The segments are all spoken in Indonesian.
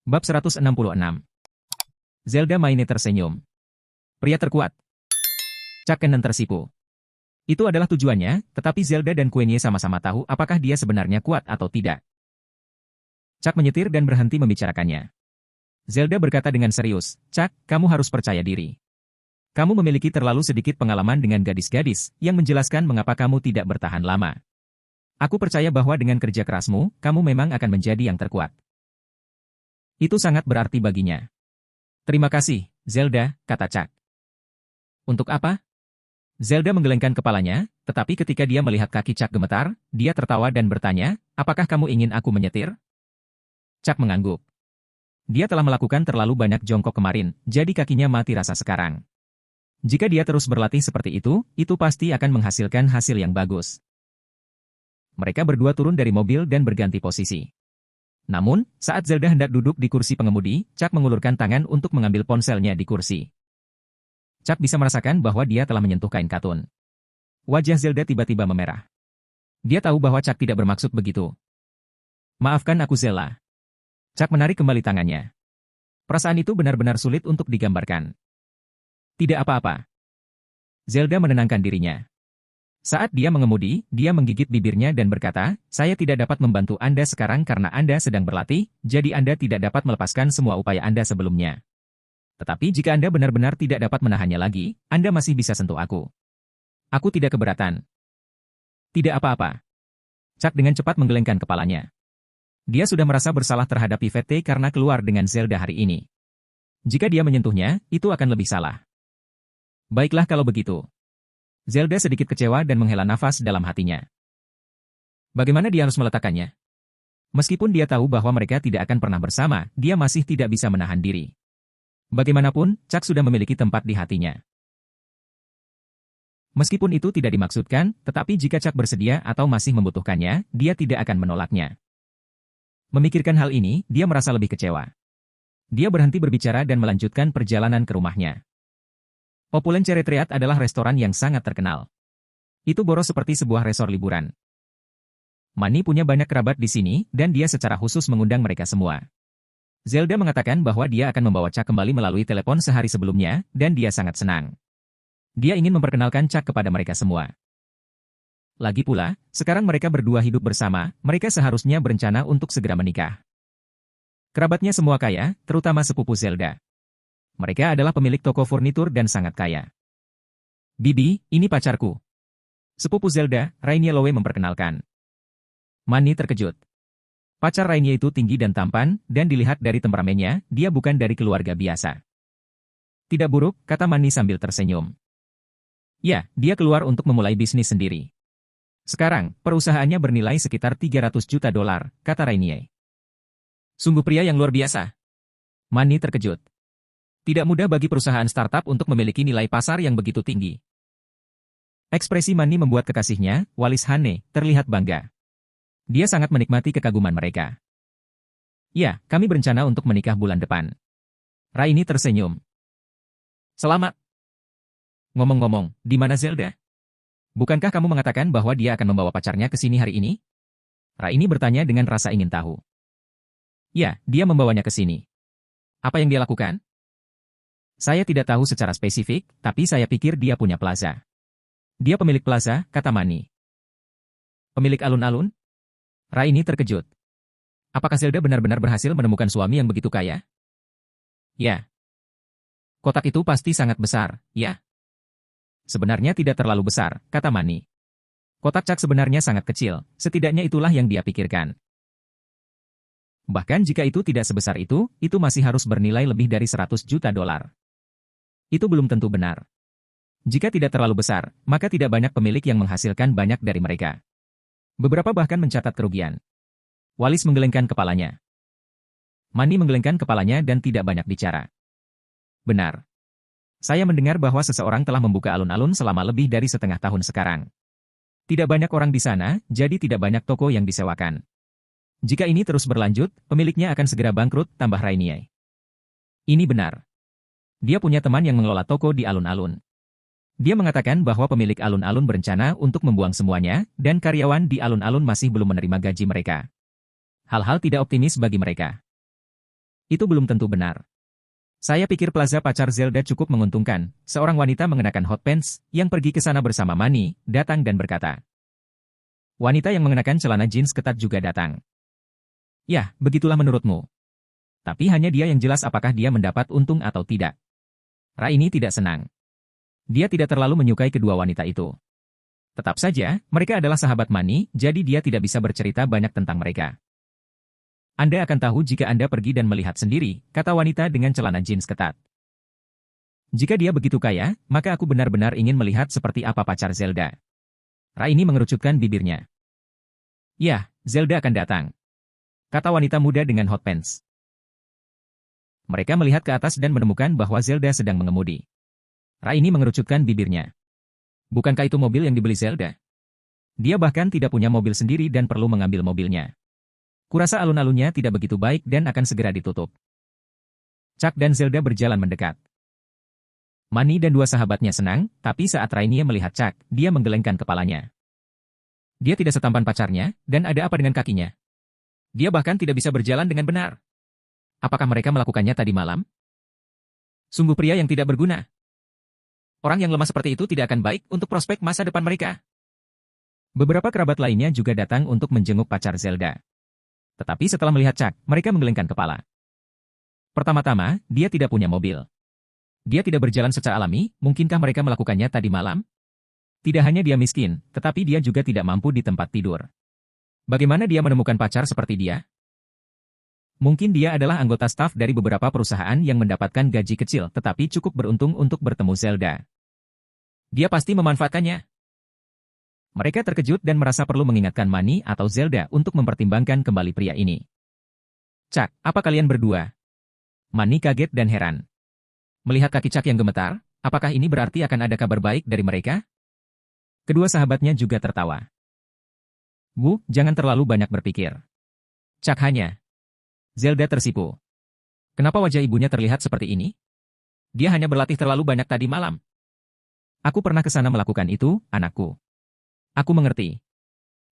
Bab 166. Zelda Maine tersenyum. Pria terkuat. Chuck Cannon tersipu. Itu adalah tujuannya, tetapi Zelda dan Queenie sama-sama tahu apakah dia sebenarnya kuat atau tidak. Chuck menyetir dan berhenti membicarakannya. Zelda berkata dengan serius, "Chuck, kamu harus percaya diri. Kamu memiliki terlalu sedikit pengalaman dengan gadis-gadis, yang menjelaskan mengapa kamu tidak bertahan lama. Aku percaya bahwa dengan kerja kerasmu, kamu memang akan menjadi yang terkuat." Itu sangat berarti baginya. "Terima kasih, Zelda," kata Chuck. "Untuk apa?" Zelda menggelengkan kepalanya, tetapi ketika dia melihat kaki Chuck gemetar, dia tertawa dan bertanya, "Apakah kamu ingin aku menyetir?" Chuck mengangguk. Dia telah melakukan terlalu banyak jongkok kemarin, jadi kakinya mati rasa sekarang. Jika dia terus berlatih seperti itu pasti akan menghasilkan hasil yang bagus. Mereka berdua turun dari mobil dan berganti posisi. Namun, saat Zelda hendak duduk di kursi pengemudi, Chuck mengulurkan tangan untuk mengambil ponselnya di kursi. Chuck bisa merasakan bahwa dia telah menyentuh kain katun. Wajah Zelda tiba-tiba memerah. Dia tahu bahwa Chuck tidak bermaksud begitu. "Maafkan aku, Zelda." Chuck menarik kembali tangannya. Perasaan itu benar-benar sulit untuk digambarkan. "Tidak apa-apa." Zelda menenangkan dirinya. Saat dia mengemudi, dia menggigit bibirnya dan berkata, "Saya tidak dapat membantu Anda sekarang karena Anda sedang berlatih, jadi Anda tidak dapat melepaskan semua upaya Anda sebelumnya. Tetapi jika Anda benar-benar tidak dapat menahannya lagi, Anda masih bisa sentuh aku. Aku tidak keberatan." "Tidak apa-apa." Chuck dengan cepat menggelengkan kepalanya. Dia sudah merasa bersalah terhadap Yvette karena keluar dengan Zelda hari ini. Jika dia menyentuhnya, itu akan lebih salah. "Baiklah kalau begitu." Zelda sedikit kecewa dan menghela nafas dalam hatinya. Bagaimana dia harus meletakkannya? Meskipun dia tahu bahwa mereka tidak akan pernah bersama, dia masih tidak bisa menahan diri. Bagaimanapun, Chuck sudah memiliki tempat di hatinya. Meskipun itu tidak dimaksudkan, tetapi jika Chuck bersedia atau masih membutuhkannya, dia tidak akan menolaknya. Memikirkan hal ini, dia merasa lebih kecewa. Dia berhenti berbicara dan melanjutkan perjalanan ke rumahnya. Opulent Ceretriat adalah restoran yang sangat terkenal. Itu boros seperti sebuah resor liburan. Manny punya banyak kerabat di sini, dan dia secara khusus mengundang mereka semua. Zelda mengatakan bahwa dia akan membawa Chuck kembali melalui telepon sehari sebelumnya, dan dia sangat senang. Dia ingin memperkenalkan Chuck kepada mereka semua. Lagi pula, sekarang mereka berdua hidup bersama, mereka seharusnya berencana untuk segera menikah. Kerabatnya semua kaya, terutama sepupu Zelda. Mereka adalah pemilik toko furnitur dan sangat kaya. "Bibi, ini pacarku." Sepupu Zelda, Rainier Lowe memperkenalkan. Manny terkejut. Pacar Rainier itu tinggi dan tampan, dan dilihat dari temperamennya, dia bukan dari keluarga biasa. "Tidak buruk," kata Manny sambil tersenyum. "Ya, dia keluar untuk memulai bisnis sendiri. Sekarang, perusahaannya bernilai sekitar $300 juta, kata Rainier. "Sungguh pria yang luar biasa." Manny terkejut. Tidak mudah bagi perusahaan startup untuk memiliki nilai pasar yang begitu tinggi. Ekspresi Manny membuat kekasihnya, Wallace Hane, terlihat bangga. Dia sangat menikmati kekaguman mereka. "Ya, kami berencana untuk menikah bulan depan." Rainier tersenyum. "Selamat." "Ngomong-ngomong, di mana Zelda? Bukankah kamu mengatakan bahwa dia akan membawa pacarnya ke sini hari ini?" Rainier bertanya dengan rasa ingin tahu. "Ya, dia membawanya ke sini." "Apa yang dia lakukan?" "Saya tidak tahu secara spesifik, tapi saya pikir dia punya plaza." "Dia pemilik plaza," kata Manny. "Pemilik alun-alun?" Rainier terkejut. Apakah Zelda benar-benar berhasil menemukan suami yang begitu kaya? "Ya." "Kotak itu pasti sangat besar, ya?" "Sebenarnya tidak terlalu besar," kata Manny. "Kotak Chuck sebenarnya sangat kecil, setidaknya itulah yang dia pikirkan. Bahkan jika itu tidak sebesar itu masih harus bernilai lebih dari $100 juta. Itu belum tentu benar. Jika tidak terlalu besar, maka tidak banyak pemilik yang menghasilkan banyak dari mereka. Beberapa bahkan mencatat kerugian." Wallace menggelengkan kepalanya. Manny menggelengkan kepalanya dan tidak banyak bicara. "Benar. Saya mendengar bahwa seseorang telah membuka alun-alun selama lebih dari setengah tahun sekarang. Tidak banyak orang di sana, jadi tidak banyak toko yang disewakan. Jika ini terus berlanjut, pemiliknya akan segera bangkrut," tambah Rainier. "Ini benar. Dia punya teman yang mengelola toko di alun-alun. Dia mengatakan bahwa pemilik alun-alun berencana untuk membuang semuanya, dan karyawan di alun-alun masih belum menerima gaji mereka. Hal-hal tidak optimis bagi mereka." Itu belum tentu benar. Saya pikir plaza pacar Zelda cukup menguntungkan. Seorang wanita mengenakan hot pants, yang pergi ke sana bersama Manny, datang dan berkata. Wanita yang mengenakan celana jeans ketat juga datang. Ya, begitulah menurutmu. Tapi hanya dia yang jelas apakah dia mendapat untung atau tidak. Raini tidak senang. Dia tidak terlalu menyukai kedua wanita itu. Tetap saja, mereka adalah sahabat Manny, jadi dia tidak bisa bercerita banyak tentang mereka. Anda akan tahu jika Anda pergi dan melihat sendiri, kata wanita dengan celana jeans ketat. Jika dia begitu kaya, maka aku benar-benar ingin melihat seperti apa pacar Zelda. Raini mengerucutkan bibirnya. Ya, Zelda akan datang, kata wanita muda dengan hot pants. Mereka melihat ke atas dan menemukan bahwa Zelda sedang mengemudi. Raini mengerucutkan bibirnya. Bukankah itu mobil yang dibeli Zelda? Dia bahkan tidak punya mobil sendiri dan perlu mengambil mobilnya. Kurasa alun-alunnya tidak begitu baik dan akan segera ditutup. Chuck dan Zelda berjalan mendekat. Manny dan dua sahabatnya senang, tapi saat Rainier melihat Chuck, dia menggelengkan kepalanya. Dia tidak setampan pacarnya, dan ada apa dengan kakinya? Dia bahkan tidak bisa berjalan dengan benar. Apakah mereka melakukannya tadi malam? Sungguh pria yang tidak berguna. Orang yang lemah seperti itu tidak akan baik untuk prospek masa depan mereka. Beberapa kerabat lainnya juga datang untuk menjenguk pacar Zelda. Tetapi setelah melihat Chuck, mereka menggelengkan kepala. Pertama-tama, dia tidak punya mobil. Dia tidak berjalan secara alami, mungkinkah mereka melakukannya tadi malam? Tidak hanya dia miskin, tetapi dia juga tidak mampu di tempat tidur. Bagaimana dia menemukan pacar seperti dia? Mungkin dia adalah anggota staf dari beberapa perusahaan yang mendapatkan gaji kecil tetapi cukup beruntung untuk bertemu Zelda. Dia pasti memanfaatkannya. Mereka terkejut dan merasa perlu mengingatkan Manny atau Zelda untuk mempertimbangkan kembali pria ini. Chuck, apa kalian berdua? Manny kaget dan heran. Melihat kaki Chuck yang gemetar, apakah ini berarti akan ada kabar baik dari mereka? Kedua sahabatnya juga tertawa. Bu, jangan terlalu banyak berpikir. Chuck hanya. Zelda tersipu. Kenapa wajah ibunya terlihat seperti ini? Dia hanya berlatih terlalu banyak tadi malam. Aku pernah ke sana melakukan itu, anakku. Aku mengerti.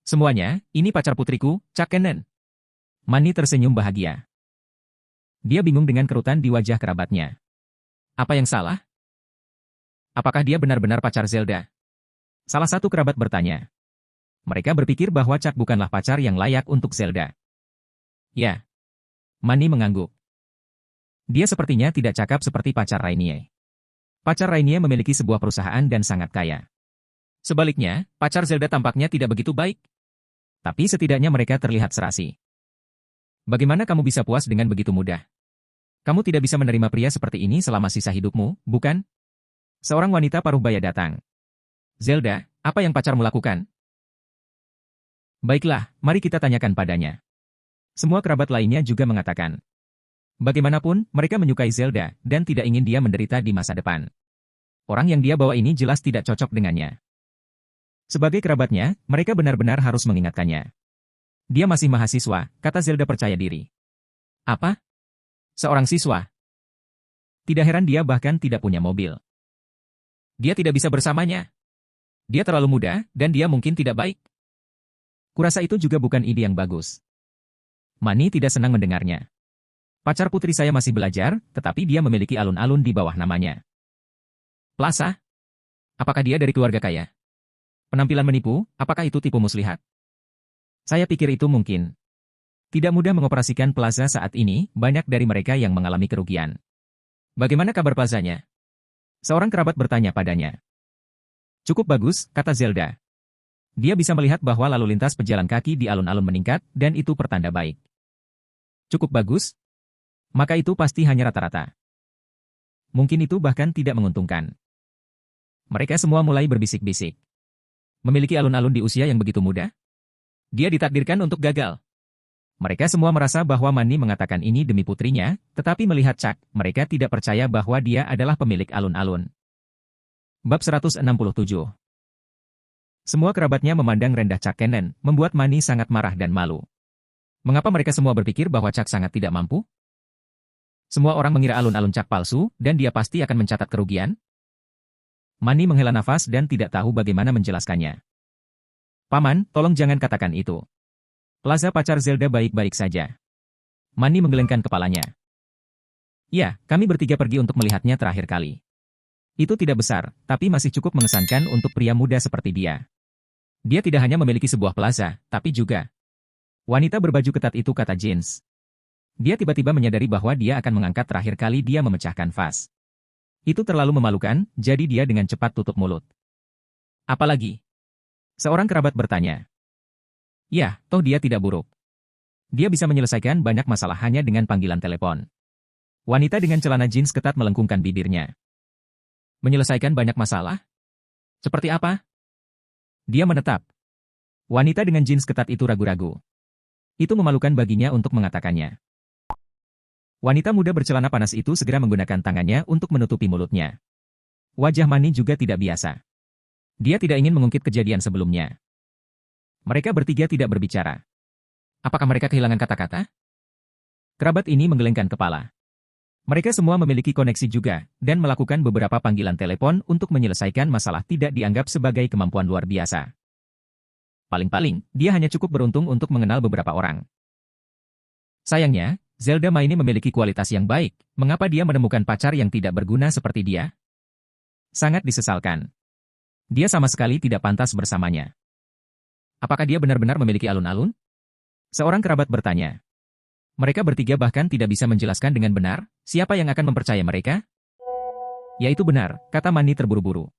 Semuanya, ini pacar putriku, Chuck Cannon. Manny tersenyum bahagia. Dia bingung dengan kerutan di wajah kerabatnya. Apa yang salah? Apakah dia benar-benar pacar Zelda? Salah satu kerabat bertanya. Mereka berpikir bahwa Chuck bukanlah pacar yang layak untuk Zelda. Ya. Manny mengangguk. Dia sepertinya tidak cakap seperti pacar Rainier. Pacar Rainier memiliki sebuah perusahaan dan sangat kaya. Sebaliknya, pacar Zelda tampaknya tidak begitu baik. Tapi setidaknya mereka terlihat serasi. Bagaimana kamu bisa puas dengan begitu mudah? Kamu tidak bisa menerima pria seperti ini selama sisa hidupmu, bukan? Seorang wanita paruh baya datang. Zelda, apa yang pacarmu lakukan? Baiklah, mari kita tanyakan padanya. Semua kerabat lainnya juga mengatakan. Bagaimanapun, mereka menyukai Zelda dan tidak ingin dia menderita di masa depan. Orang yang dia bawa ini jelas tidak cocok dengannya. Sebagai kerabatnya, mereka benar-benar harus mengingatkannya. Dia masih mahasiswa, kata Zelda percaya diri. Apa? Seorang siswa? Tidak heran dia bahkan tidak punya mobil. Dia tidak bisa bersamanya. Dia terlalu muda, dan dia mungkin tidak baik. Kurasa itu juga bukan ide yang bagus. Manny tidak senang mendengarnya. Pacar putri saya masih belajar, tetapi dia memiliki alun-alun di bawah namanya. Plaza? Apakah dia dari keluarga kaya? Penampilan menipu, apakah itu tipu muslihat? Saya pikir itu mungkin. Tidak mudah mengoperasikan plaza saat ini, banyak dari mereka yang mengalami kerugian. Bagaimana kabar plazanya? Seorang kerabat bertanya padanya. Cukup bagus, kata Zelda. Dia bisa melihat bahwa lalu lintas pejalan kaki di alun-alun meningkat, dan itu pertanda baik. Cukup bagus? Maka itu pasti hanya rata-rata. Mungkin itu bahkan tidak menguntungkan. Mereka semua mulai berbisik-bisik. Memiliki alun-alun di usia yang begitu muda? Dia ditakdirkan untuk gagal. Mereka semua merasa bahwa Manny mengatakan ini demi putrinya, tetapi melihat Chuck, mereka tidak percaya bahwa dia adalah pemilik alun-alun. Bab 167. Semua kerabatnya memandang rendah Chuck Cannon, membuat Manny sangat marah dan malu. Mengapa mereka semua berpikir bahwa Chuck sangat tidak mampu? Semua orang mengira alun-alun Chuck palsu, dan dia pasti akan mencatat kerugian? Manny menghela nafas dan tidak tahu bagaimana menjelaskannya. Paman, tolong jangan katakan itu. Plaza pacar Zelda baik-baik saja. Manny menggelengkan kepalanya. Ya, kami bertiga pergi untuk melihatnya terakhir kali. Itu tidak besar, tapi masih cukup mengesankan untuk pria muda seperti dia. Dia tidak hanya memiliki sebuah plaza, tapi juga wanita berbaju ketat itu, kata Jins. Dia tiba-tiba menyadari bahwa dia akan mengangkat terakhir kali dia memecahkan vas. Itu terlalu memalukan, jadi dia dengan cepat tutup mulut. Apalagi? Seorang kerabat bertanya. Ya, toh dia tidak buruk. Dia bisa menyelesaikan banyak masalah hanya dengan panggilan telepon. Wanita dengan celana jeans ketat melengkungkan bibirnya. Menyelesaikan banyak masalah? Seperti apa? Dia menetap. Wanita dengan jeans ketat itu ragu-ragu. Itu memalukan baginya untuk mengatakannya. Wanita muda bercelana panas itu segera menggunakan tangannya untuk menutupi mulutnya. Wajah Manny juga tidak biasa. Dia tidak ingin mengungkit kejadian sebelumnya. Mereka bertiga tidak berbicara. Apakah mereka kehilangan kata-kata? Kerabat ini menggelengkan kepala. Mereka semua memiliki koneksi juga, dan melakukan beberapa panggilan telepon untuk menyelesaikan masalah tidak dianggap sebagai kemampuan luar biasa. Paling-paling, dia hanya cukup beruntung untuk mengenal beberapa orang. Sayangnya, Zelda Maini memiliki kualitas yang baik. Mengapa dia menemukan pacar yang tidak berguna seperti dia? Sangat disesalkan. Dia sama sekali tidak pantas bersamanya. Apakah dia benar-benar memiliki alun-alun? Seorang kerabat bertanya. Mereka bertiga bahkan tidak bisa menjelaskan dengan benar, siapa yang akan mempercaya mereka? Ya itu benar, kata Manny terburu-buru.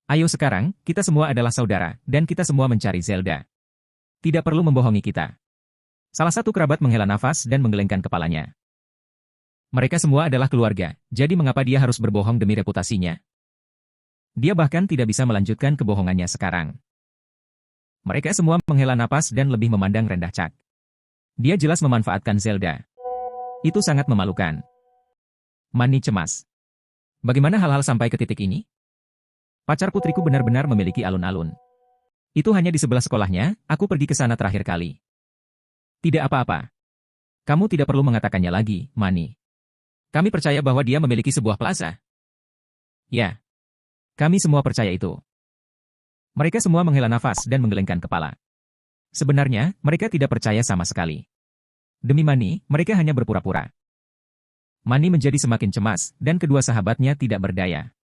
Ayo sekarang, kita semua adalah saudara, dan kita semua mencari Zelda. Tidak perlu membohongi kita. Salah satu kerabat menghela nafas dan menggelengkan kepalanya. Mereka semua adalah keluarga, jadi mengapa dia harus berbohong demi reputasinya? Dia bahkan tidak bisa melanjutkan kebohongannya sekarang. Mereka semua menghela napas dan lebih memandang rendah Chuck. Dia jelas memanfaatkan Zelda. Itu sangat memalukan. Manny cemas. Bagaimana hal-hal sampai ke titik ini? Pacar putriku benar-benar memiliki alun-alun. Itu hanya di sebelah sekolahnya, aku pergi ke sana terakhir kali. Tidak apa-apa. Kamu tidak perlu mengatakannya lagi, Manny. Kami percaya bahwa dia memiliki sebuah plaza. Ya. Kami semua percaya itu. Mereka semua menghela nafas dan menggelengkan kepala. Sebenarnya, mereka tidak percaya sama sekali. Demi Manny, mereka hanya berpura-pura. Manny menjadi semakin cemas, dan kedua sahabatnya tidak berdaya.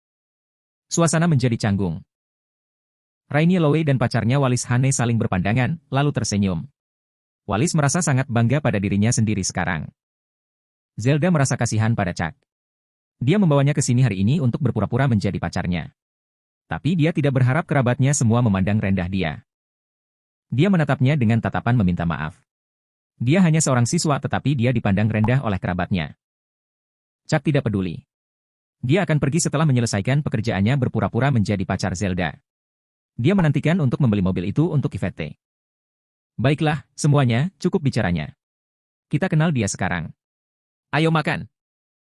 Suasana menjadi canggung. Rainy Lowe dan pacarnya Wallace Hane saling berpandangan, lalu tersenyum. Wallace merasa sangat bangga pada dirinya sendiri sekarang. Zelda merasa kasihan pada Chuck. Dia membawanya ke sini hari ini untuk berpura-pura menjadi pacarnya. Tapi dia tidak berharap kerabatnya semua memandang rendah dia. Dia menatapnya dengan tatapan meminta maaf. Dia hanya seorang siswa tetapi dia dipandang rendah oleh kerabatnya. Chuck tidak peduli. Dia akan pergi setelah menyelesaikan pekerjaannya berpura-pura menjadi pacar Zelda. Dia menantikan untuk membeli mobil itu untuk Yvette. Baiklah, semuanya, cukup bicaranya. Kita kenal dia sekarang. Ayo makan.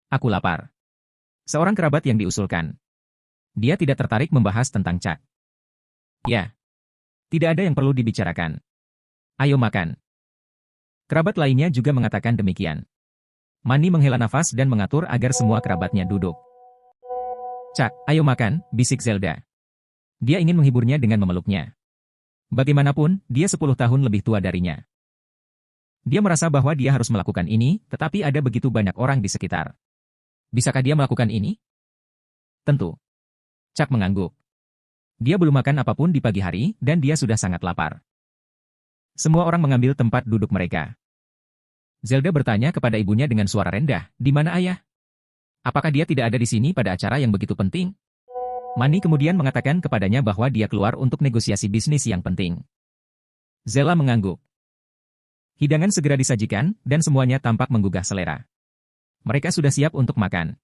Aku lapar. Seorang kerabat yang diusulkan. Dia tidak tertarik membahas tentang Chuck. Ya. Tidak ada yang perlu dibicarakan. Ayo makan. Kerabat lainnya juga mengatakan demikian. Manny menghela nafas dan mengatur agar semua kerabatnya duduk. Chuck, ayo makan, bisik Zelda. Dia ingin menghiburnya dengan memeluknya. Bagaimanapun, dia 10 tahun lebih tua darinya. Dia merasa bahwa dia harus melakukan ini, tetapi ada begitu banyak orang di sekitar. Bisakah dia melakukan ini? Tentu. Chuck mengangguk. Dia belum makan apapun di pagi hari, dan dia sudah sangat lapar. Semua orang mengambil tempat duduk mereka. Zelda bertanya kepada ibunya dengan suara rendah, "Di mana ayah? Apakah dia tidak ada di sini pada acara yang begitu penting?" Manny kemudian mengatakan kepadanya bahwa dia keluar untuk negosiasi bisnis yang penting. Zella mengangguk. Hidangan segera disajikan, dan semuanya tampak menggugah selera. Mereka sudah siap untuk makan.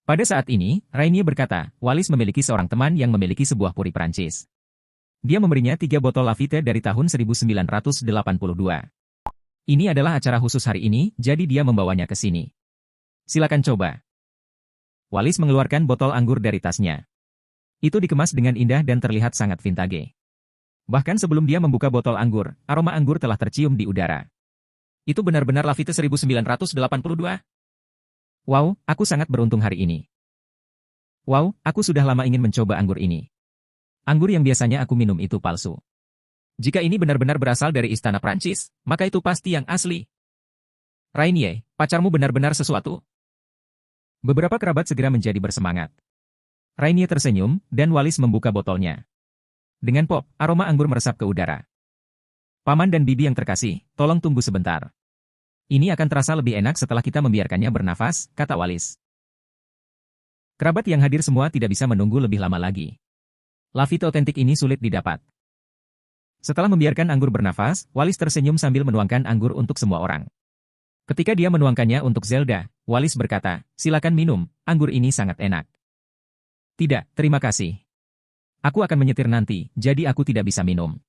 Pada saat ini, Rainier berkata, Wallace memiliki seorang teman yang memiliki sebuah puri Prancis. Dia memberinya 3 botol Lafite dari tahun 1982. Ini adalah acara khusus hari ini, jadi dia membawanya ke sini. Silakan coba. Wallace mengeluarkan botol anggur dari tasnya. Itu dikemas dengan indah dan terlihat sangat vintage. Bahkan sebelum dia membuka botol anggur, aroma anggur telah tercium di udara. Itu benar-benar Lafite 1982? Wow, aku sangat beruntung hari ini. Wow, aku sudah lama ingin mencoba anggur ini. Anggur yang biasanya aku minum itu palsu. Jika ini benar-benar berasal dari istana Prancis, maka itu pasti yang asli. Rainier, pacarmu benar-benar sesuatu. Beberapa kerabat segera menjadi bersemangat. Rainier tersenyum, dan Walis membuka botolnya. Dengan pop, aroma anggur meresap ke udara. Paman dan bibi yang terkasih, tolong tunggu sebentar. Ini akan terasa lebih enak setelah kita membiarkannya bernafas, kata Walis. Kerabat yang hadir semua tidak bisa menunggu lebih lama lagi. Lafite otentik ini sulit didapat. Setelah membiarkan anggur bernafas, Walis tersenyum sambil menuangkan anggur untuk semua orang. Ketika dia menuangkannya untuk Zelda, Walis berkata, silakan minum, anggur ini sangat enak. Tidak, terima kasih. Aku akan menyetir nanti, jadi aku tidak bisa minum.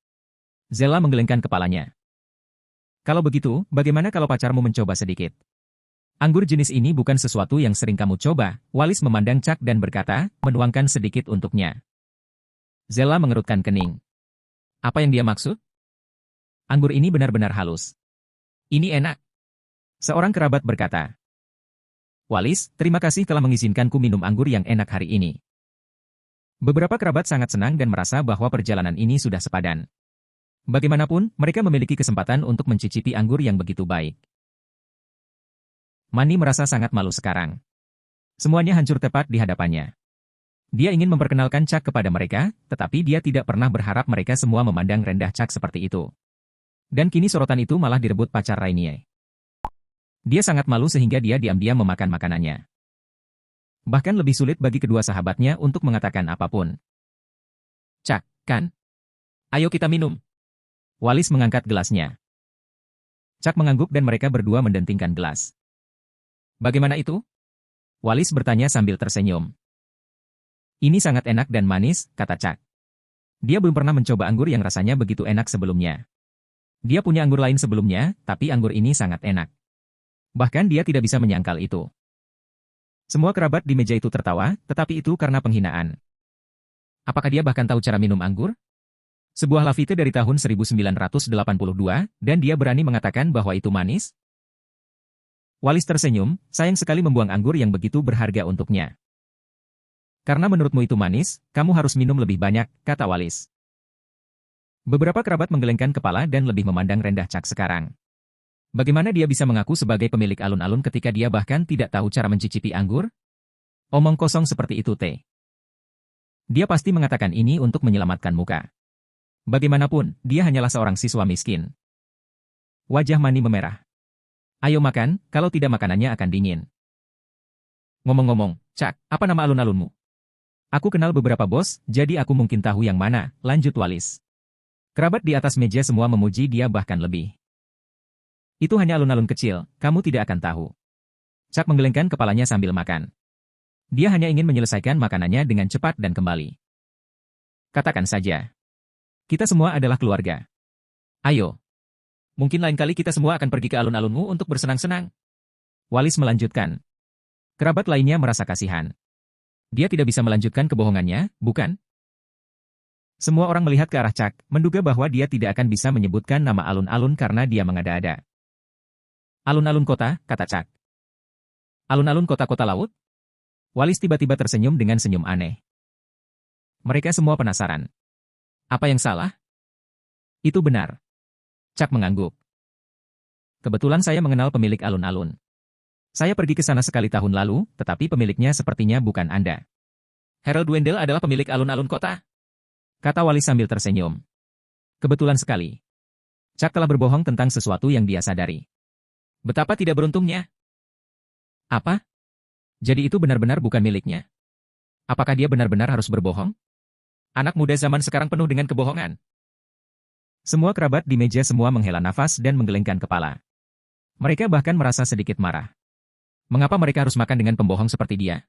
Zelda menggelengkan kepalanya. Kalau begitu, bagaimana kalau pacarmu mencoba sedikit? Anggur jenis ini bukan sesuatu yang sering kamu coba, Walis memandang Chuck dan berkata, menuangkan sedikit untuknya. Zelda mengerutkan kening. Apa yang dia maksud? Anggur ini benar-benar halus. Ini enak. Seorang kerabat berkata. Walis, terima kasih telah mengizinkanku minum anggur yang enak hari ini. Beberapa kerabat sangat senang dan merasa bahwa perjalanan ini sudah sepadan. Bagaimanapun, mereka memiliki kesempatan untuk mencicipi anggur yang begitu baik. Manny merasa sangat malu sekarang. Semuanya hancur tepat di hadapannya. Dia ingin memperkenalkan Chuck kepada mereka, tetapi dia tidak pernah berharap mereka semua memandang rendah Chuck seperti itu. Dan kini sorotan itu malah direbut pacar Rainier. Dia sangat malu sehingga dia diam-diam memakan makanannya. Bahkan lebih sulit bagi kedua sahabatnya untuk mengatakan apapun. Chuck, kan? Ayo kita minum. Walis mengangkat gelasnya. Chuck mengangguk dan mereka berdua mendentingkan gelas. Bagaimana itu? Walis bertanya sambil tersenyum. Ini sangat enak dan manis, kata Chuck. Dia belum pernah mencoba anggur yang rasanya begitu enak sebelumnya. Dia punya anggur lain sebelumnya, tapi anggur ini sangat enak. Bahkan dia tidak bisa menyangkal itu. Semua kerabat di meja itu tertawa, tetapi itu karena penghinaan. Apakah dia bahkan tahu cara minum anggur? Sebuah Lafite dari tahun 1982, dan dia berani mengatakan bahwa itu manis? Walis tersenyum, sayang sekali membuang anggur yang begitu berharga untuknya. Karena menurutmu itu manis, kamu harus minum lebih banyak, kata Walis. Beberapa kerabat menggelengkan kepala dan lebih memandang rendah Chuck sekarang. Bagaimana dia bisa mengaku sebagai pemilik alun-alun ketika dia bahkan tidak tahu cara mencicipi anggur? Omong kosong seperti itu, Teh. Dia pasti mengatakan ini untuk menyelamatkan muka. Bagaimanapun, dia hanyalah seorang siswa miskin. Wajah Manny memerah. Ayo makan, kalau tidak makanannya akan dingin. Ngomong-ngomong, Chuck, apa nama alun-alunmu? Aku kenal beberapa bos, jadi aku mungkin tahu yang mana, lanjut Walis. Kerabat di atas meja semua memuji dia bahkan lebih. Itu hanya alun-alun kecil, kamu tidak akan tahu. Chuck menggelengkan kepalanya sambil makan. Dia hanya ingin menyelesaikan makanannya dengan cepat dan kembali. Katakan saja. Kita semua adalah keluarga. Ayo. Mungkin lain kali kita semua akan pergi ke alun-alunmu untuk bersenang-senang. Walis melanjutkan. Kerabat lainnya merasa kasihan. Dia tidak bisa melanjutkan kebohongannya, bukan? Semua orang melihat ke arah Chuck, menduga bahwa dia tidak akan bisa menyebutkan nama alun-alun karena dia mengada-ada. Alun-alun kota, kata Chuck. Alun-alun kota-kota laut? Walis tiba-tiba tersenyum dengan senyum aneh. Mereka semua penasaran. Apa yang salah? Itu benar. Chuck mengangguk. Kebetulan saya mengenal pemilik alun-alun. Saya pergi ke sana sekali tahun lalu, tetapi pemiliknya sepertinya bukan Anda. Harold Wendell adalah pemilik alun-alun kota? Kata Walis sambil tersenyum. Kebetulan sekali. Chuck telah berbohong tentang sesuatu yang dia sadari. Betapa tidak beruntungnya. Apa? Jadi itu benar-benar bukan miliknya? Apakah dia benar-benar harus berbohong? Anak muda zaman sekarang penuh dengan kebohongan. Semua kerabat di meja semua menghela nafas dan menggelengkan kepala. Mereka bahkan merasa sedikit marah. Mengapa mereka harus makan dengan pembohong seperti dia?